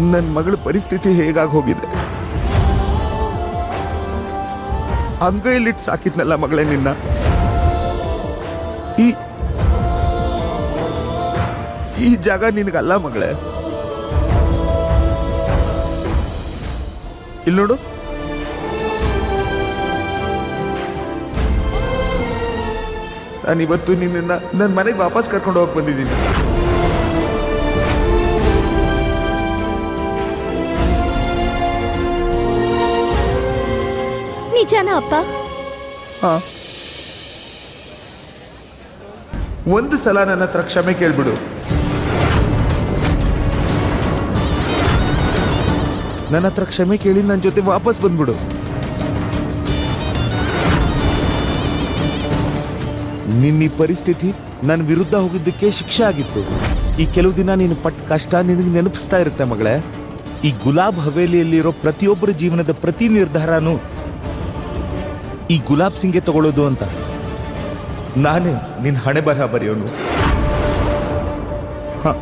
ನನ್ನ ಮಗಳ ಪರಿಸ್ಥಿತಿ ಹೇಗಾಗಿ ಹೋಗಿದೆ. ಅಂಗೈಲಿಟ್ಟು ಸಾಕಿದ್ನಲ್ಲ ಮಗಳೇ ನಿನ್ನ. ಈ ಜಾಗ ನಿನಗಲ್ಲ ಮಗಳೇ. ಇಲ್ಲಿ ನೋಡು, ನಾನಿವತ್ತು ನಿನ್ನ ನನ್ನ ಮನೆಗೆ ವಾಪಸ್ ಕರ್ಕೊಂಡು ಹೋಗಿ ಬಂದಿದ್ದೀನಿ. ನಿಜಾನ ಅಪ್ಪ? ಹಾ, ಒಂದು ಸಲ ನನ್ನ ಹತ್ರ ಕ್ಷಮೆ ಕೇಳ್ಬಿಡು. ನನ್ನ ಹತ್ರ ಕ್ಷಮೆ ಕೇಳಿ ನನ್ನ ಜೊತೆ ವಾಪಸ್ ಬಂದ್ಬಿಡು. ನಿನ್ನ ಈ ಪರಿಸ್ಥಿತಿ ನನ್ನ ವಿರುದ್ಧ ಹೋಗಿದ್ದಕ್ಕೆ ಶಿಕ್ಷೆ ಆಗಿತ್ತು. ಈ ಕೆಲವು ದಿನ ನೀನು ಪಟ್ಟ ಕಷ್ಟ ನಿನಗೆ ನೆನಪಿಸ್ತಾ ಇರುತ್ತೆ ಮಗಳೇ. ಈ ಗುಲಾಬ್ ಹವೇಲಿಯಲ್ಲಿರೋ ಪ್ರತಿಯೊಬ್ಬರ ಜೀವನದ ಪ್ರತಿ ನಿರ್ಧಾರನೂ ಈ ಗುಲಾಬ್ ಸಿಂಗ್ಗೆ ತಗೊಳ್ಳೋದು ಅಂತ. ನಾನೇ ನಿನ್ನ ಹಣೆ ಬರಹ ಬರೆಯೋನು. ಹ